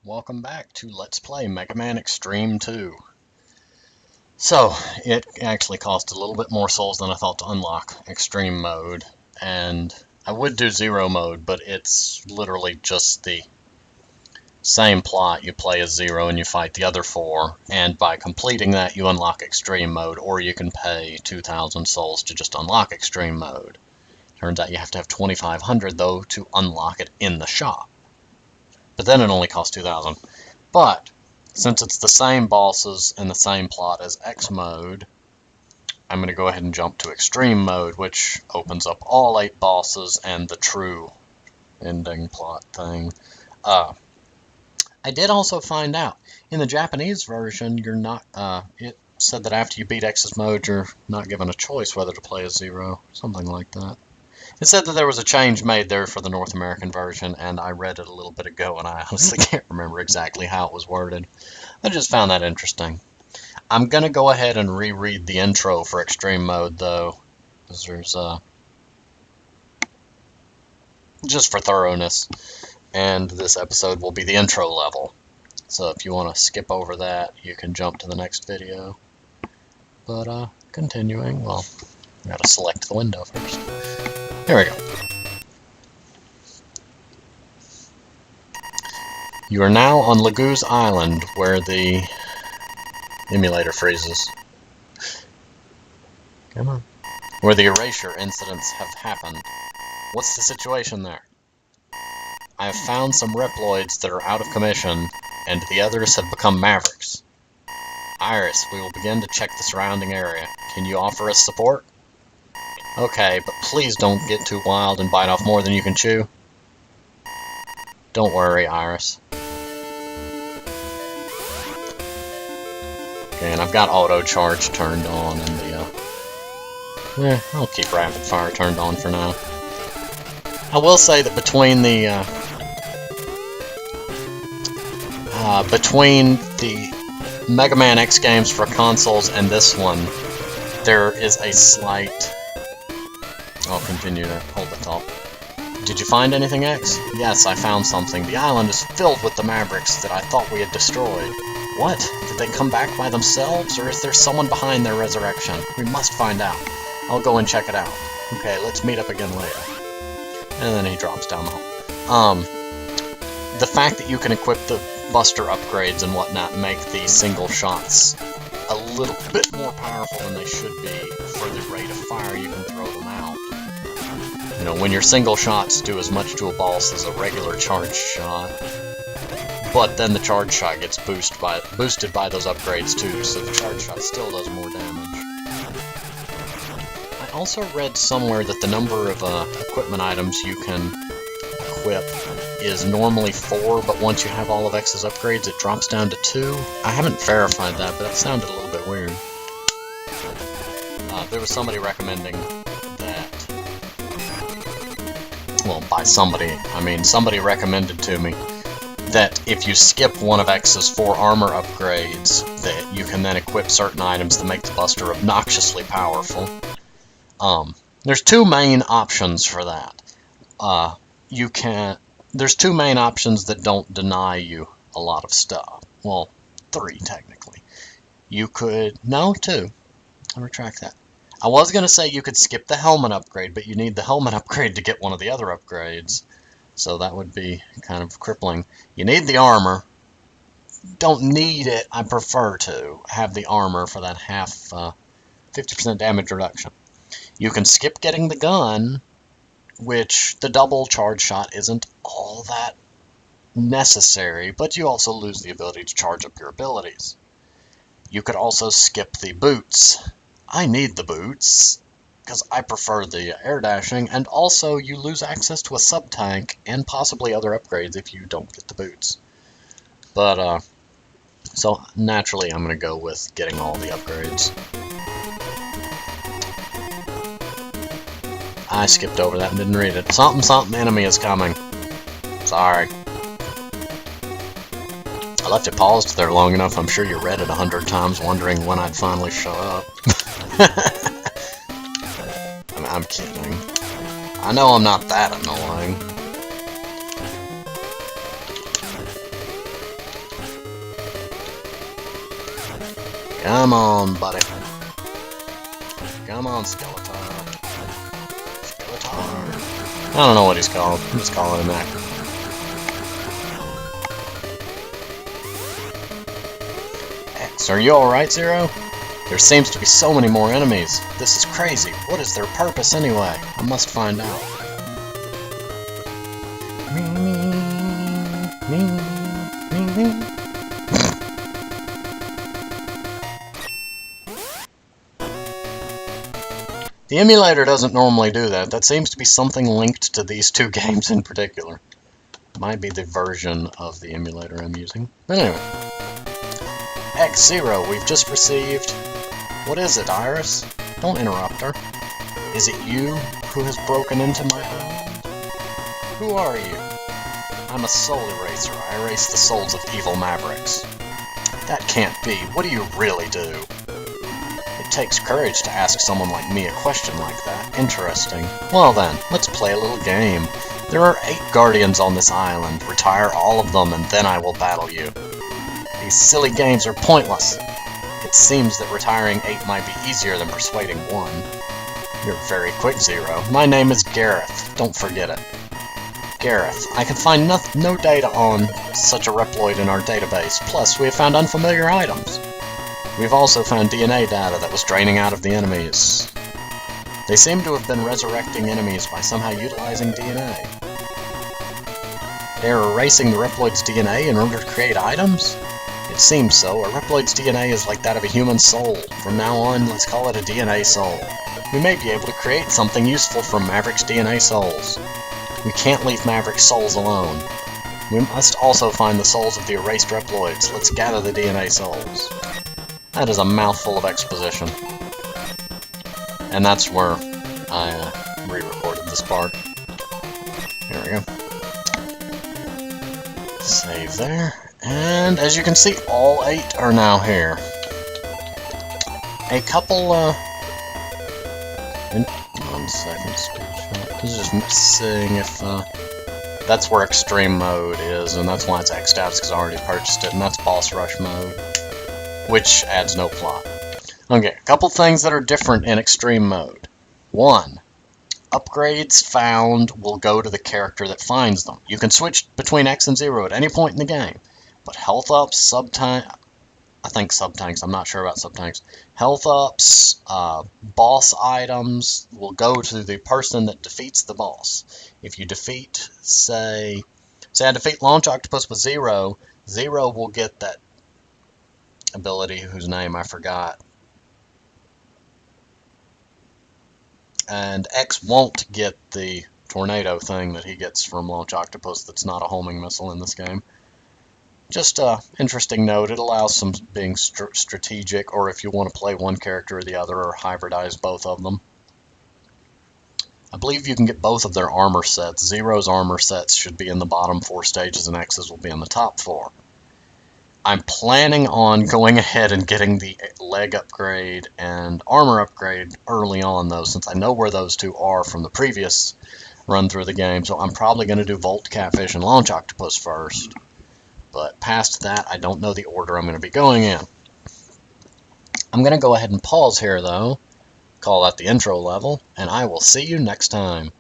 welcome back to Let's Play Megaman Xtreme 2. So, it actually cost a little bit more souls than I thought to unlock Extreme mode, and I would do Zero mode, but it's literally just the same plot. You play as Zero and you fight the other four, and by completing that you unlock Extreme mode, or you can pay 2,000 souls to just unlock Extreme mode. Turns out you have to have 2,500 though to unlock it in the shop. But then it only costs 2,000. But since it's the same bosses and the same plot as X mode, I'm going to go ahead and jump to Extreme mode, which opens up all 8 bosses and the true ending plot thing. I did also find out in the Japanese version, you're not. It said that after you beat X's mode, you're not given a choice whether to play as Zero, something like that. It said that there was a change made there for the North American version, and I read it a little bit ago, and I honestly can't remember exactly how it was worded. I just found that interesting. I'm going to go ahead and reread the intro for Extreme Mode, though, because there's, just for thoroughness, and this episode will be the intro level. So if you want to skip over that, you can jump to the next video. But, continuing, well, I gotta select the window first. Here we go. You are now on Lagoo's Island, where the emulator freezes. Come on. Where the erasure incidents have happened. What's the situation there? I have found some Reploids that are out of commission, and the others have become Mavericks. Iris, we will begin to check the surrounding area. Can you offer us support? Okay, but please don't get too wild and bite off more than you can chew. Don't worry, Iris. Okay, and I've got auto charge turned on, and the, I'll keep rapid fire turned on for now. I will say that between the Megaman X games for consoles and this one, there is a slight... I'll continue to hold the top. Did you find anything, X? Yes, I found something. The island is filled with the Mavericks that I thought we had destroyed. What? Did they come back by themselves, or is there someone behind their resurrection? We must find out. I'll go and check it out. Okay, let's meet up again later. And then he drops down the hole. The fact that you can equip the Buster upgrades and whatnot make these single shots a little bit more powerful than they should be for the rate of fire you can throw them out. You know, when your single shots do as much to a boss as a regular charge shot, but then the charge shot gets boosted by those upgrades too, so the charge shot still does more damage. I also read somewhere that the number of equipment items you can equip is normally 4, but once you have all of X's upgrades, it drops down to 2. I haven't verified that, but that sounded a little bit weird. There was somebody recommending that... Well, by somebody, I mean somebody recommended to me that if you skip one of X's 4 armor upgrades, that you can then equip certain items to make the Buster obnoxiously powerful. There's 2 main options for that. There's 2 main options that don't deny you a lot of stuff. Well, 3 technically. You could... No, 2. I'll retract that. I was going to say you could skip the helmet upgrade, but you need the helmet upgrade to get one of the other upgrades. So that would be kind of crippling. You need the armor. Don't need it. I prefer to have the armor for that 50% damage reduction. You can skip getting the gun, which the double charge shot isn't all that necessary, but you also lose the ability to charge up your abilities. You could also skip the boots. I need the boots, because I prefer the air dashing, and also you lose access to a sub-tank and possibly other upgrades if you don't get the boots. But, so naturally I'm going to go with getting all the upgrades. I skipped over that and didn't read it. Something enemy is coming. Sorry. I left it paused there long enough, I'm sure you read it 100 times wondering when I'd finally show up. I'm kidding. I know I'm not that annoying. Come on, buddy. Come on, Skeletor. Skeletor. I don't know what he's called. I'm just calling him that. X, are you alright, Zero? There seems to be so many more enemies. This is crazy. What is their purpose anyway? I must find out. The emulator doesn't normally do that. That seems to be something linked to these two games in particular. Might be the version of the emulator I'm using. But anyway. X0, we've just received... What is it, Iris? Don't interrupt her. Is it you who has broken into my island? Who are you? I'm a soul eraser. I erase the souls of evil mavericks. That can't be. What do you really do? It takes courage to ask someone like me a question like that. Interesting. Well then, let's play a little game. There are 8 guardians on this island. Retire all of them and then I will battle you. These silly games are pointless. It seems that retiring 8 might be easier than persuading 1. You're very quick, Zero. My name is Gareth. Don't forget it. Gareth. I can find no data on such a Reploid in our database. Plus, we have found unfamiliar items. We've also found DNA data that was draining out of the enemies. They seem to have been resurrecting enemies by somehow utilizing DNA. They are erasing the Reploid's DNA in order to create items? It seems so. A Reploid's DNA is like that of a human soul. From now on, let's call it a DNA soul. We may be able to create something useful from Maverick's DNA souls. We can't leave Maverick's souls alone. We must also find the souls of the erased Reploids. Let's gather the DNA souls. That is a mouthful of exposition. And that's where I re-recorded this part. Here we go. Save there. And as you can see, all 8 are now here. A couple, one second, screenshot. This is just seeing if, that's where Extreme mode is, and that's why it's X'd out, because I already purchased it, and that's Boss Rush mode, which adds no plot. Okay, a couple things that are different in Extreme mode. 1. Upgrades found will go to the character that finds them. You can switch between X and 0 at any point in the game. But health ups, subtanks, I'm not sure about subtanks. Health ups, boss items will go to the person that defeats the boss. If you defeat, say I defeat Launch Octopus with 0, 0 will get that ability whose name I forgot. And X won't get the tornado thing that he gets from Launch Octopus that's not a homing missile in this game. Just a interesting note, it allows some being strategic, or if you want to play one character or the other, or hybridize both of them. I believe you can get both of their armor sets. Zero's armor sets should be in the bottom 4 stages, and X's will be in the top 4. I'm planning on going ahead and getting the leg upgrade and armor upgrade early on, though, since I know where those 2 are from the previous run through the game, so I'm probably going to do Volt Catfish and Launch Octopus first. But past that, I don't know the order I'm going to be going in. I'm going to go ahead and pause here, though, call that the intro level, and I will see you next time.